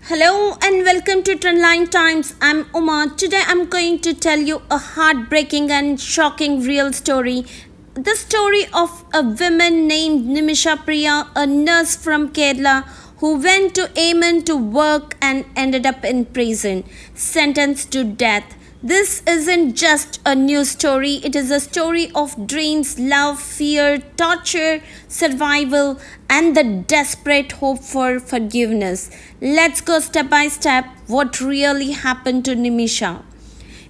Hello and welcome to Trendline Times. I'm Uma. Today I'm going to tell you a heartbreaking and shocking real story. The story of a woman named Nimisha Priya, a nurse from Kerala who went to Yemen to work and ended up in prison, sentenced to death. This isn't just a news story, it is a story of dreams, love, fear, torture, survival, and the desperate hope for forgiveness. Let's go step by step what really happened to Nimisha.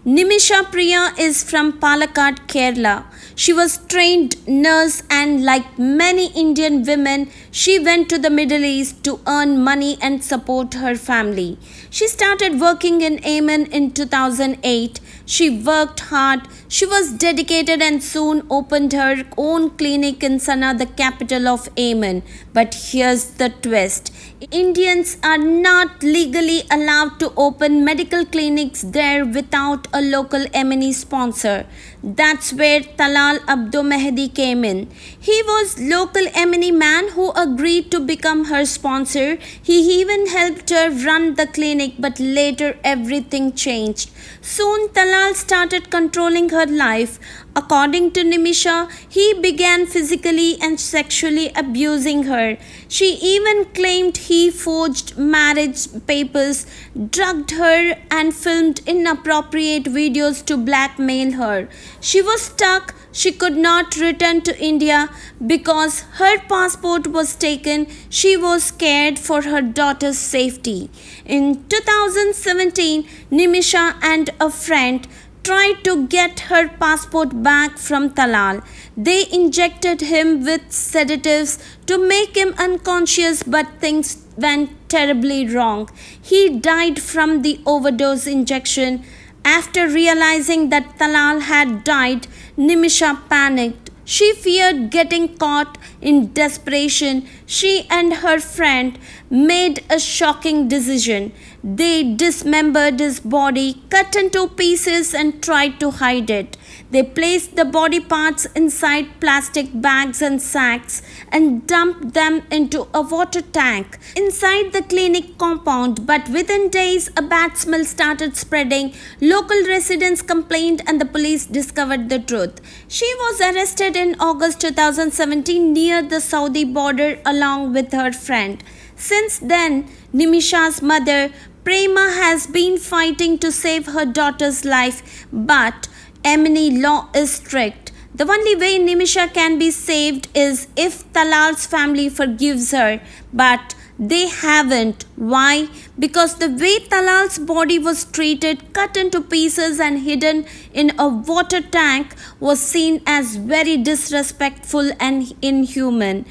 Nimisha Priya is from Palakkad, Kerala. She was trained nurse and like many Indian women, she went to the Middle East to earn money and support her family. She started working in Yemen in 2008. She worked hard, she was dedicated and soon opened her own clinic in Sana'a, the capital of Yemen. But here's the twist. Indians are not legally allowed to open medical clinics there without a local Yemeni sponsor. That's where Talal Abdo Mehdi came in. He was local Yemeni man who agreed to become her sponsor. He even helped her run the clinic, but later everything changed. Soon Talal started controlling her life. According to Nimisha, he began physically and sexually abusing her. She even claimed he forged marriage papers, drugged her, and filmed inappropriate videos to blackmail her. She was stuck. She could not return to India because her passport was taken. She was scared for her daughter's safety. In 2017, Nimisha and a friend tried to get her passport back from Talal. They injected him with sedatives to make him unconscious, but things went terribly wrong. He died from the overdose injection. After realizing that Talal had died, Nimisha panicked. She feared getting caught. In desperation, she and her friend made a shocking decision. They dismembered his body, cut into pieces, and tried to hide it. They placed the body parts inside plastic bags and sacks and dumped them into a water tank inside the clinic compound. But within days, a bad smell started spreading. Local residents complained, and the police discovered the truth. She was arrested in August 2017 near the Saudi border along with her friend. Since then, Nimisha's mother, Prema, has been fighting to save her daughter's life, but Yemeni law is strict. The only way Nimisha can be saved is if Talal's family forgives her, but they haven't. Why? Because the way Talal's body was treated, cut into pieces, and hidden in a water tank was seen as very disrespectful and inhuman.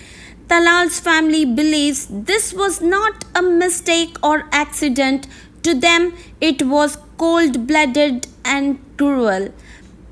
Talal's family believes this was not a mistake or accident. To them, it was cold blooded and cruel.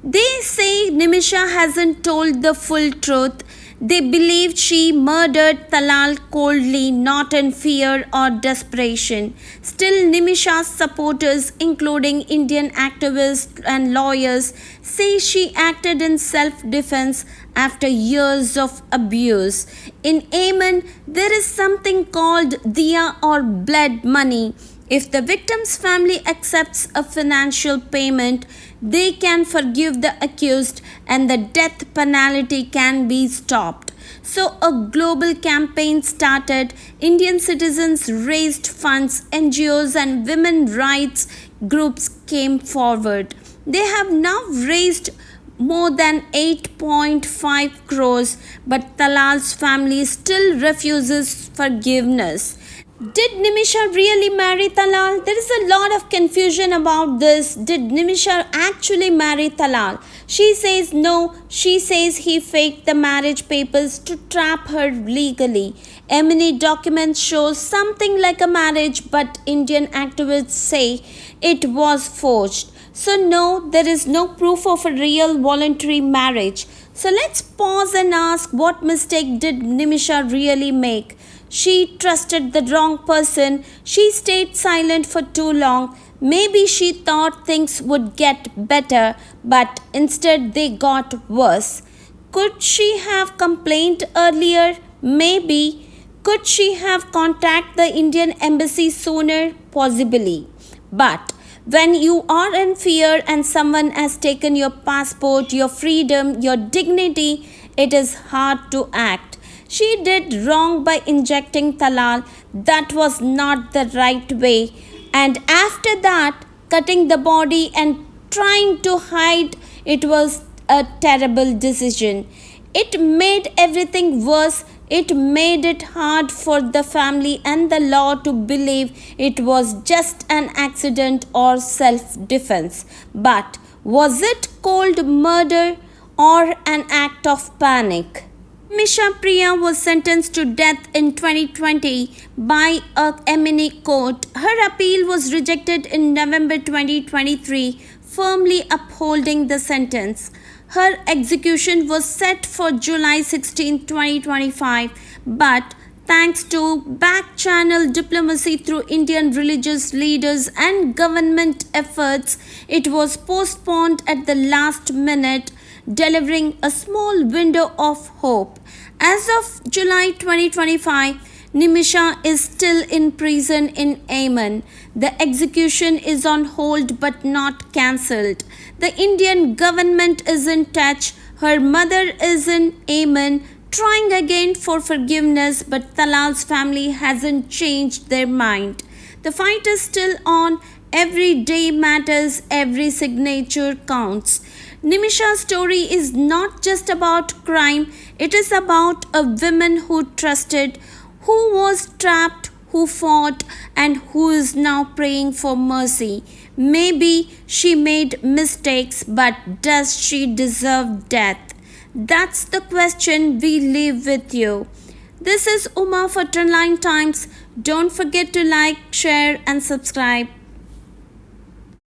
They say Nimisha hasn't told the full truth. They believe she murdered Talal coldly, not in fear or desperation. Still, Nimisha's supporters, including Indian activists and lawyers, say she acted in self-defense after years of abuse. In Yemen, there is something called diya or blood money. If the victim's family accepts a financial payment, they can forgive the accused and the death penalty can be stopped. So, a global campaign started. Indian citizens raised funds, NGOs, and women rights groups came forward. They have now raised more than 8.5 crores, but Talal's family still refuses forgiveness. Did Nimisha really marry Talal? There is a lot of confusion about this. Did Nimisha actually marry Talal? She says no. She says he faked the marriage papers to trap her legally. Yemeni documents show something like a marriage, but Indian activists say it was forged. So no, there is no proof of a real voluntary marriage. So let's pause and ask, what mistake did Nimisha really make? She trusted the wrong person. She stayed silent for too long. Maybe she thought things would get better, but instead they got worse. Could she have complained earlier? Maybe. Could she have contacted the Indian embassy sooner? Possibly. But when you are in fear and someone has taken your passport, your freedom, your dignity, it is hard to act. She did wrong by injecting talal. That was not the right way. And after that, cutting the body and trying to hide it was a terrible decision. It made everything worse. It made it hard for the family and the law to believe it was just an accident or self defense. But was it cold murder or an act of panic? Nimisha Priya was sentenced to death in 2020 by a Yemen court. Her appeal was rejected in November 2023, firmly upholding the sentence. Her execution was set for July 16, 2025, but thanks to back-channel diplomacy through Indian religious leaders and government efforts, it was postponed at the last minute, delivering a small window of hope. As of July 2025, Nimisha is still in prison in Yemen. The execution is on hold but not cancelled. The Indian government is in touch. Her mother is in Yemen trying again for forgiveness, but Talal's family hasn't changed their mind. The fight is still on. Every day matters, every signature counts. Nimisha's story is not just about crime, it is about a woman who trusted, who was trapped, who fought, and who is now praying for mercy. Maybe she made mistakes, but does she deserve death? That's the question we leave with you. This is Uma for Trendline Times. Don't forget to like, share, and subscribe.